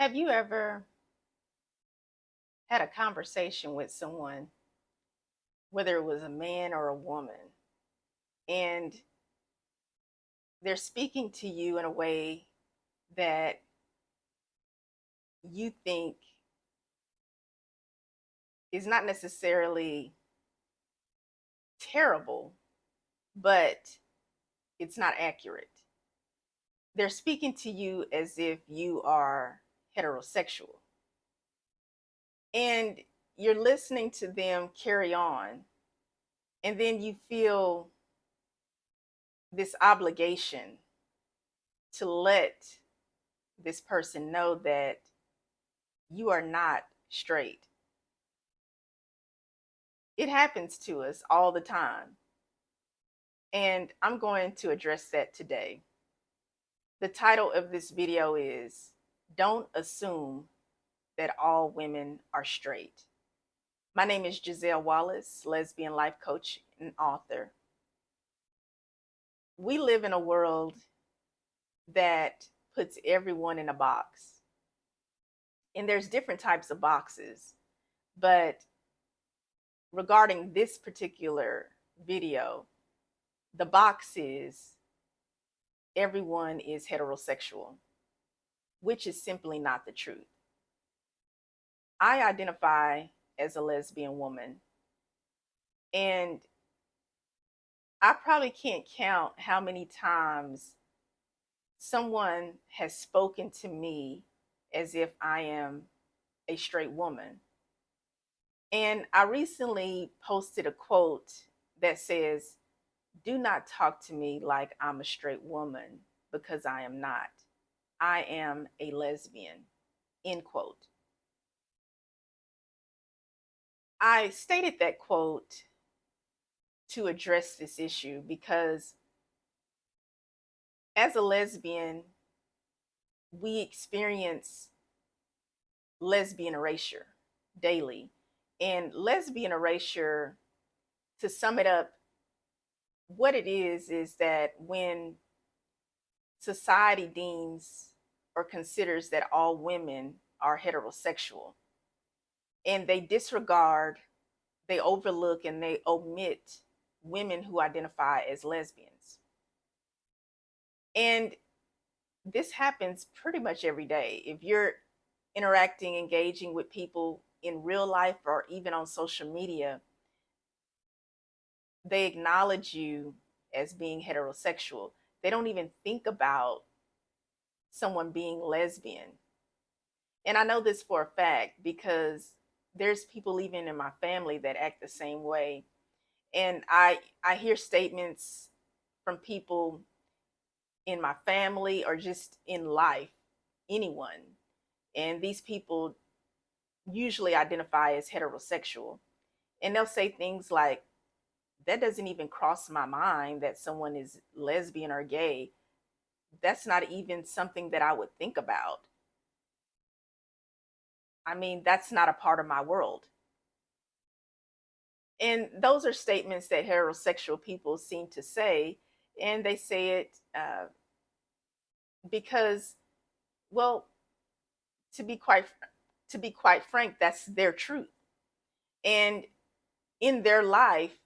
Have you ever had a conversation with someone, whether it was a man or a woman, and they're speaking to you in a way that you think is not necessarily terrible, but it's not accurate? They're speaking to you as if you are heterosexual, and you're listening to them carry on, and then you feel this obligation to let this person know that you are not straight. It happens to us all the time. And I'm going to address that today. The title of this video is Don't Assume That All Women Are Straight. My name is Giselle Wallace, lesbian life coach and author. We live in a world that puts everyone in a box. And there's different types of boxes, but regarding this particular video, the box is everyone is heterosexual, which is simply not the truth. I identify as a lesbian woman, and I probably can't count how many times someone has spoken to me as if I am a straight woman. And I recently posted a quote that says, "Do not talk to me like I'm a straight woman, because I am not. I am a lesbian," end quote. I stated that quote to address this issue because as a lesbian, we experience lesbian erasure daily. And lesbian erasure, to sum it up, what it is that when society deems or considers that all women are heterosexual, and they disregard, they overlook, and they omit women who identify as lesbians. And this happens pretty much every day. If you're interacting, engaging with people in real life or even on social media, they acknowledge you as being heterosexual. They don't even think about someone being lesbian. And I know this for a fact because there's people even in my family that act the same way. And I hear statements from people in my family or just in life, anyone. And these people usually identify as heterosexual. And they'll say things like, "That doesn't even cross my mind that someone is lesbian or gay. That's not even something that I would think about. I mean, that's not a part of my world." And those are statements that heterosexual people seem to say. And they say it because, well, to be quite frank, that's their truth. And in their life,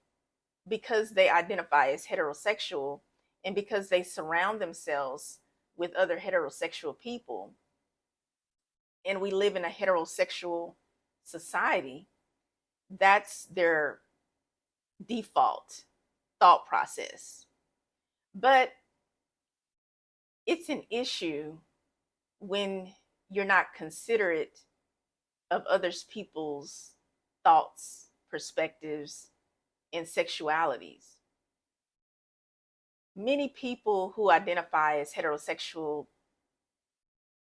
because they identify as heterosexual and because they surround themselves with other heterosexual people, and we live in a heterosexual society, that's their default thought process. But it's an issue when you're not considerate of others people's thoughts, perspectives, and sexualities. Many people who identify as heterosexual,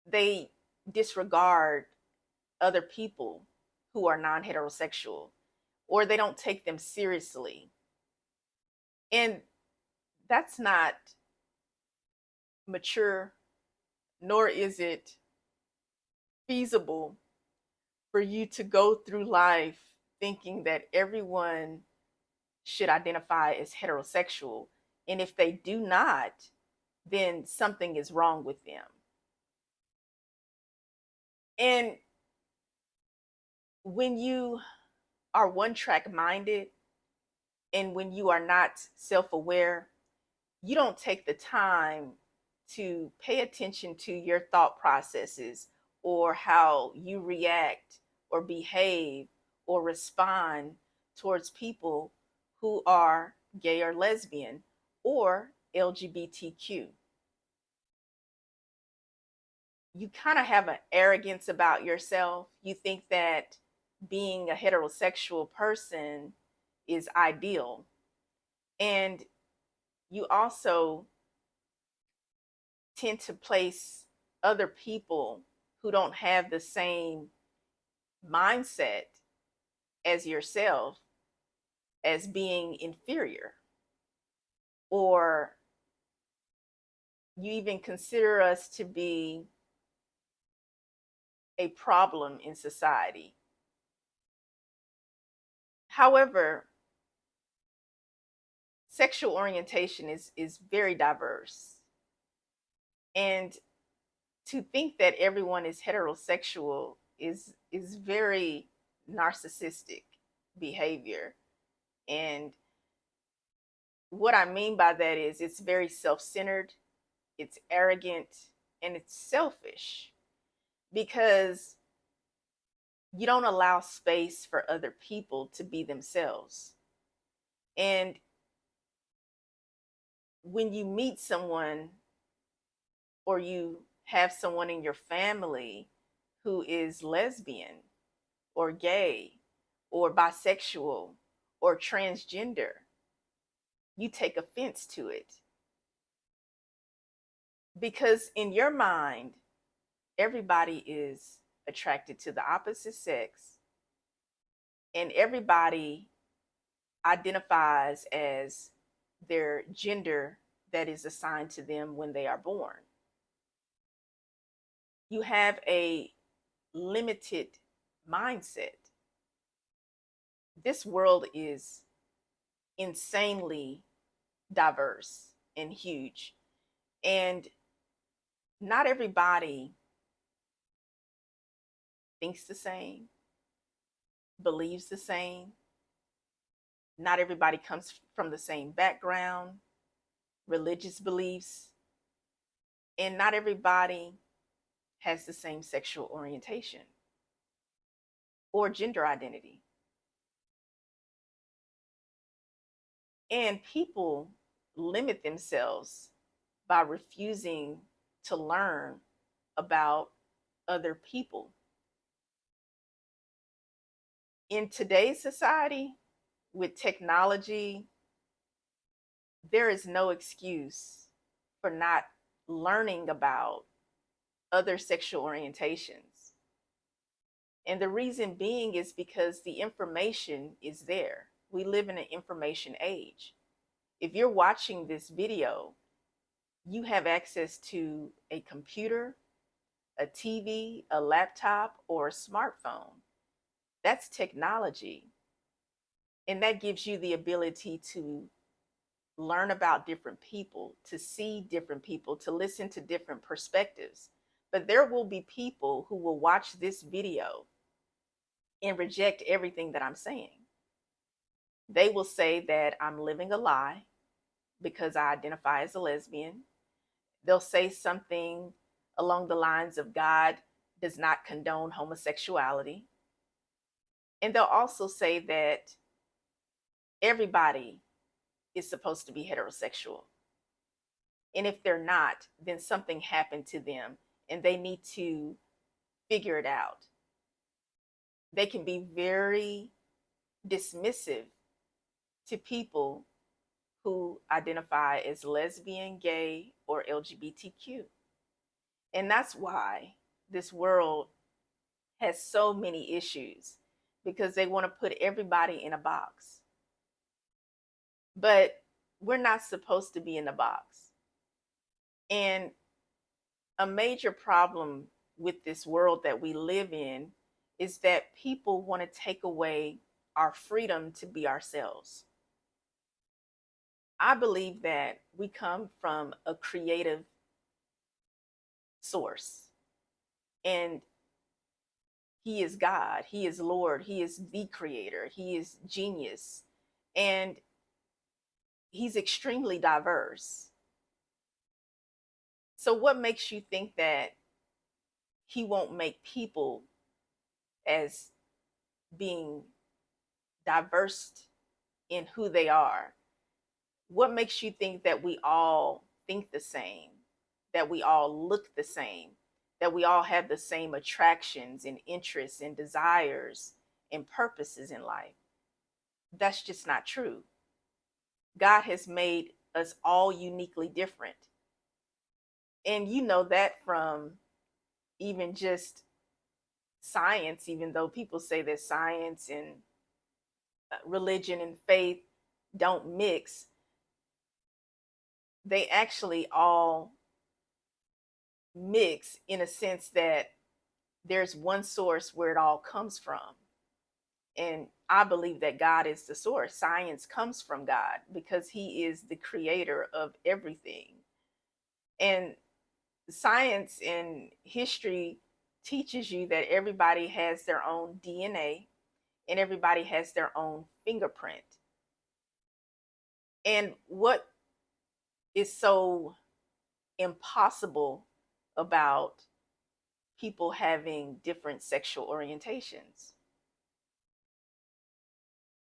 they disregard other people who are non-heterosexual, or they don't take them seriously. And that's not mature, nor is it feasible for you to go through life thinking that everyone should identify as heterosexual. And if they do not, then something is wrong with them. And when you are one track minded and when you are not self aware, you don't take the time to pay attention to your thought processes or how you react or behave or respond towards people who are gay or lesbian or LGBTQ. You kind of have an arrogance about yourself. You think that being a heterosexual person is ideal. And you also tend to place other people who don't have the same mindset as yourself as being inferior, or you even consider us to be a problem in society. However, sexual orientation is very diverse. And to think that everyone is heterosexual is very narcissistic behavior. And what I mean by that is it's very self-centered, it's arrogant, and it's selfish because you don't allow space for other people to be themselves. And when you meet someone or you have someone in your family who is lesbian or gay or bisexual or transgender, you take offense to it. Because in your mind, everybody is attracted to the opposite sex, and everybody identifies as their gender that is assigned to them when they are born. You have a limited mindset. This world is insanely diverse and huge, and not everybody thinks the same, believes the same. Not everybody comes from the same background, religious beliefs, and not everybody has the same sexual orientation or gender identity. And people limit themselves by refusing to learn about other people. In today's society, with technology, there is no excuse for not learning about other sexual orientations. And the reason being is because the information is there. We live in an information age. If you're watching this video, you have access to a computer, a TV, a laptop, or a smartphone. That's technology. And that gives you the ability to learn about different people, to see different people, to listen to different perspectives. But there will be people who will watch this video and reject everything that I'm saying. They will say that I'm living a lie because I identify as a lesbian. They'll say something along the lines of God does not condone homosexuality. And they'll also say that everybody is supposed to be heterosexual. And if they're not, then something happened to them and they need to figure it out. They can be very dismissive to people who identify as lesbian, gay, or LGBTQ. And that's why this world has so many issues, because they want to put everybody in a box. But we're not supposed to be in a box. And a major problem with this world that we live in is that people want to take away our freedom to be ourselves. I believe that we come from a creative source. And He is God, he is Lord, he is the creator, he is genius, and he's extremely diverse. So what makes you think that he won't make people as being diverse in who they are? What makes you think that we all think the same, that we all look the same, that we all have the same attractions and interests and desires and purposes in life? That's just not true. God has made us all uniquely different. And you know that from even just science, even though people say that science and religion and faith don't mix, they actually all mix in a sense that there's one source where it all comes from. And I believe that God is the source. Science comes from God because he is the creator of everything. And science and history teaches you that everybody has their own DNA and everybody has their own fingerprint. And what is so impossible about people having different sexual orientations?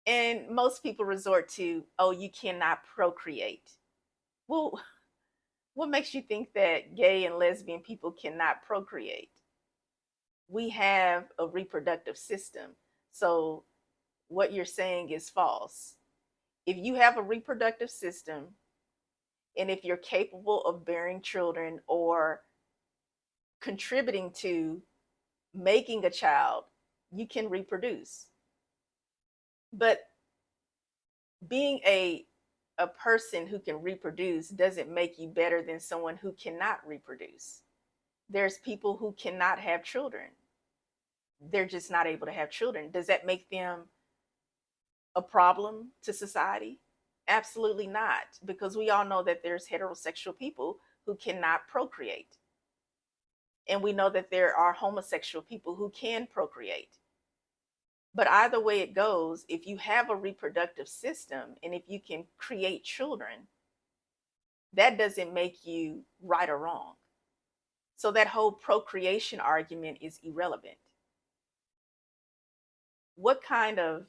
And most people resort to, oh, you cannot procreate. Well, what makes you think that gay and lesbian people cannot procreate? We have a reproductive system. So what you're saying is false. If you have a reproductive system, and if you're capable of bearing children or contributing to making a child, you can reproduce. But being a person who can reproduce doesn't make you better than someone who cannot reproduce. There's people who cannot have children. They're just not able to have children. Does that make them a problem to society? Absolutely not, because we all know that there's heterosexual people who cannot procreate. And we know that there are homosexual people who can procreate. But either way it goes, if you have a reproductive system and if you can create children, that doesn't make you right or wrong. So that whole procreation argument is irrelevant. What kind of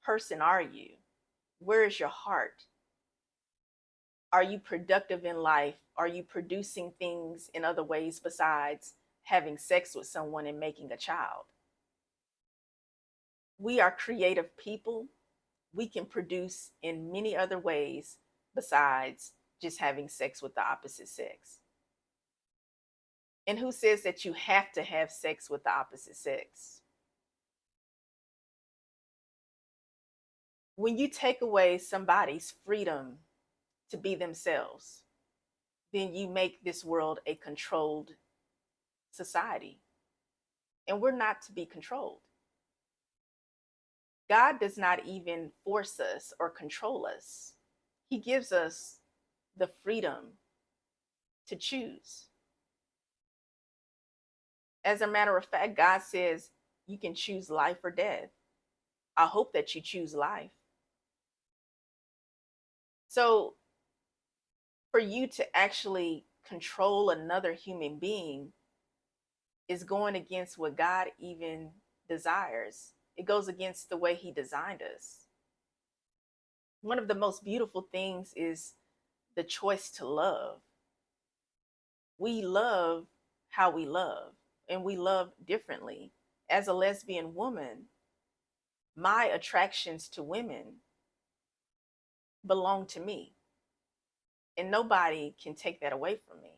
person are you? Where is your heart? Are you productive in life? Are you producing things in other ways besides having sex with someone and making a child? We are creative people. We can produce in many other ways besides just having sex with the opposite sex. And who says that you have to have sex with the opposite sex? When you take away somebody's freedom to be themselves, then you make this world a controlled society. And we're not to be controlled. God does not even force us or control us. He gives us the freedom to choose. As a matter of fact, God says you can choose life or death. I hope that you choose life. So for you to actually control another human being is going against what God even desires. It goes against the way he designed us. One of the most beautiful things is the choice to love. We love how we love, and we love differently. As a lesbian woman, my attractions to women belong to me, and nobody can take that away from me.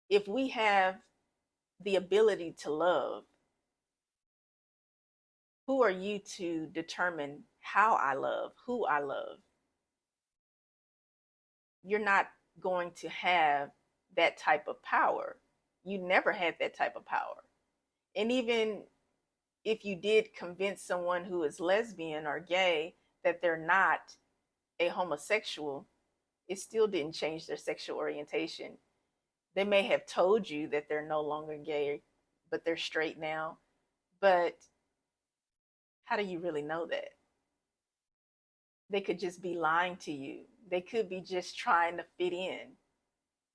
If we have the ability to love, who are you to determine how I love, who I love? You're not going to have that type of power. You never had that type of power. And even if you did convince someone who is lesbian or gay that they're not a homosexual, it still didn't change their sexual orientation. They may have told you that they're no longer gay, but they're straight now. But how do you really know that? They could just be lying to you. They could be just trying to fit in.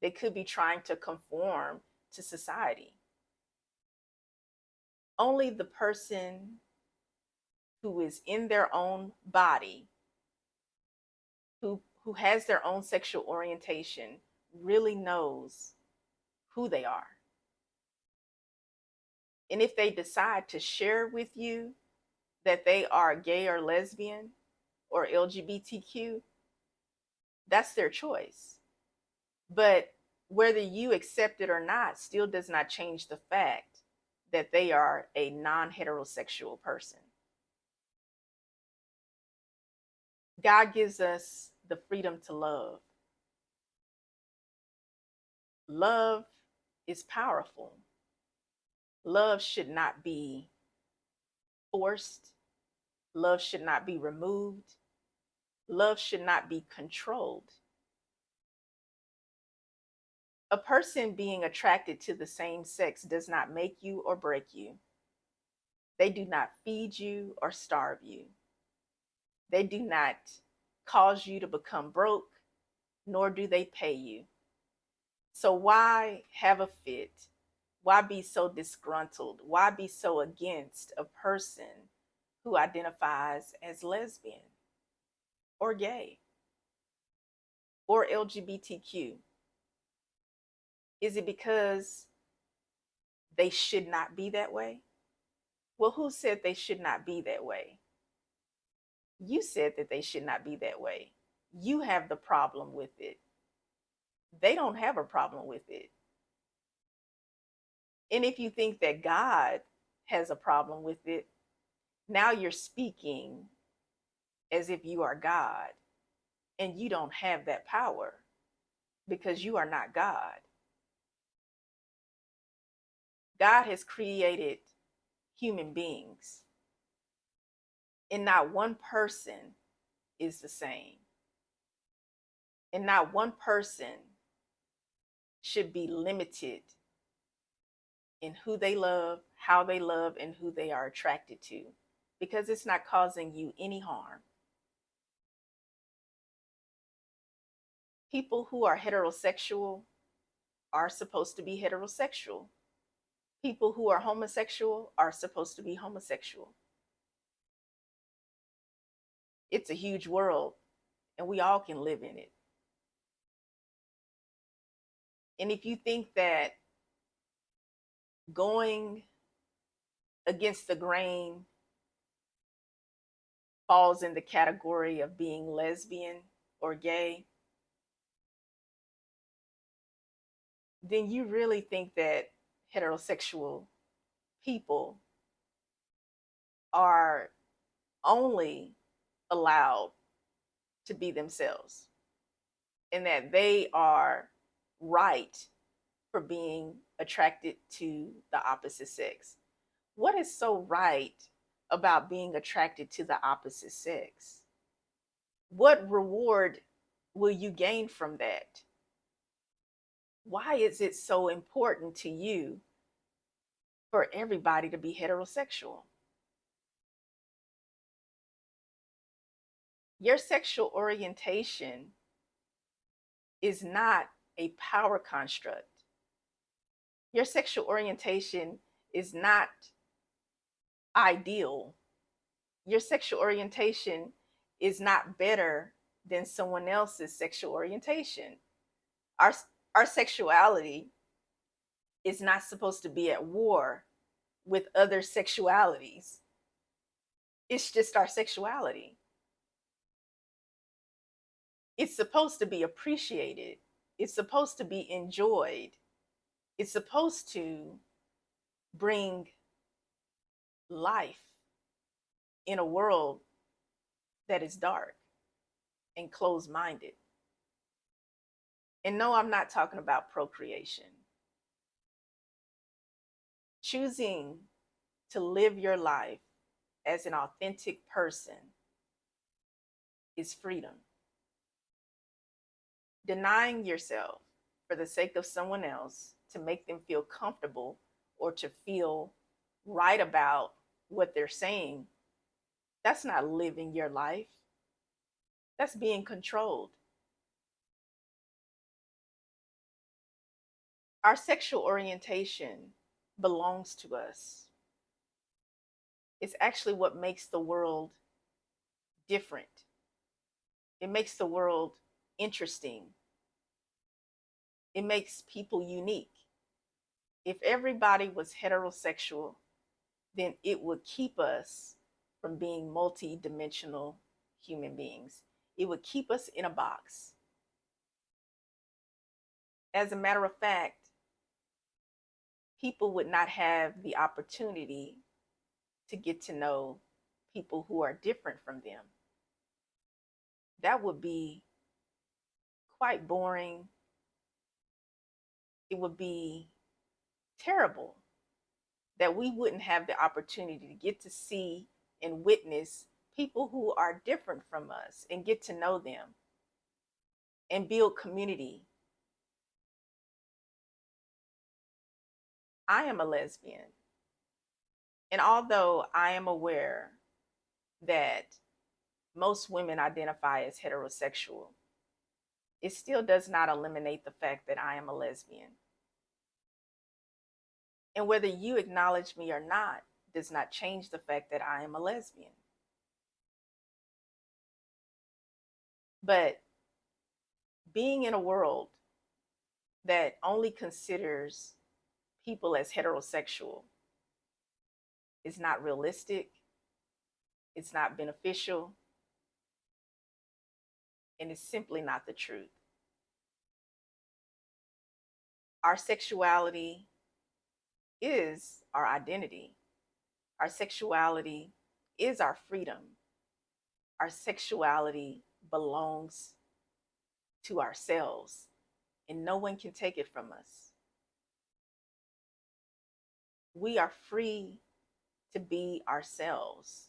They could be trying to conform to society. Only the person who is in their own body, who has their own sexual orientation, really knows who they are. And if they decide to share with you that they are gay or lesbian or LGBTQ, that's their choice. But whether you accept it or not still does not change the fact that they are a non-heterosexual person. God gives us the freedom to love. Love is powerful. Love should not be forced. Love should not be removed. Love should not be controlled. A person being attracted to the same sex does not make you or break you. They do not feed you or starve you. They do not cause you to become broke, nor do they pay you. So why have a fit? Why be so disgruntled? Why be so against a person who identifies as lesbian or gay or LGBTQ? Is it because they should not be that way? Well, who said they should not be that way? You said that they should not be that way. You have the problem with it. They don't have a problem with it. And if you think that God has a problem with it, now you're speaking as if you are God, and you don't have that power because you are not God. God has created human beings, and not one person is the same. And not one person should be limited in who they love, how they love, and who they are attracted to, because it's not causing you any harm. People who are heterosexual are supposed to be heterosexual. People who are homosexual are supposed to be homosexual. It's a huge world, and we all can live in it. And if you think that going against the grain falls in the category of being lesbian or gay, then you really think that heterosexual people are only allowed to be themselves and that they are right for being attracted to the opposite sex. What is so right about being attracted to the opposite sex? What reward will you gain from that? Why is it so important to you for everybody to be heterosexual? Your sexual orientation is not a power construct. Your sexual orientation is not ideal. Your sexual orientation is not better than someone else's sexual orientation. Our, our sexuality is not supposed to be at war with other sexualities. It's just our sexuality. It's supposed to be appreciated. It's supposed to be enjoyed. It's supposed to bring life in a world that is dark and closed-minded. And no, I'm not talking about procreation. Choosing to live your life as an authentic person is freedom. Denying yourself for the sake of someone else to make them feel comfortable or to feel right about what they're saying, that's not living your life. That's being controlled. Our sexual orientation belongs to us. It's actually what makes the world different. It makes the world interesting. It makes people unique. If everybody was heterosexual, then it would keep us from being multi-dimensional human beings. It would keep us in a box. As a matter of fact, people would not have the opportunity to get to know people who are different from them. That would be quite boring. It would be terrible that we wouldn't have the opportunity to get to see and witness people who are different from us and get to know them and build community. I am a lesbian. And although I am aware that most women identify as heterosexual, it still does not eliminate the fact that I am a lesbian. And whether you acknowledge me or not does not change the fact that I am a lesbian. But being in a world that only considers people as heterosexual is not realistic, it's not beneficial, and it's simply not the truth. Our sexuality is our identity. Our sexuality is our freedom. Our sexuality belongs to ourselves, and no one can take it from us. We are free to be ourselves,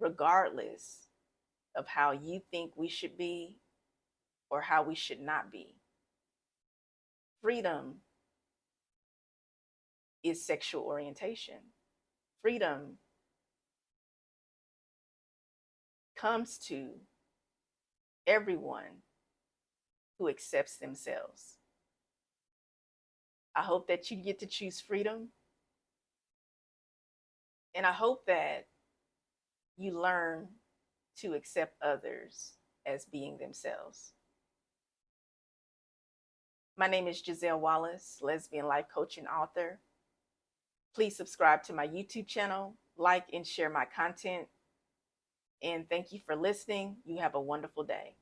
regardless of how you think we should be or how we should not be. Freedom is sexual orientation. Freedom comes to everyone who accepts themselves. I hope that you get to choose freedom. And I hope that you learn to accept others as being themselves. My name is Giselle Wallace, lesbian life coach and author. Please subscribe to my YouTube channel, like and share my content. And thank you for listening. You have a wonderful day.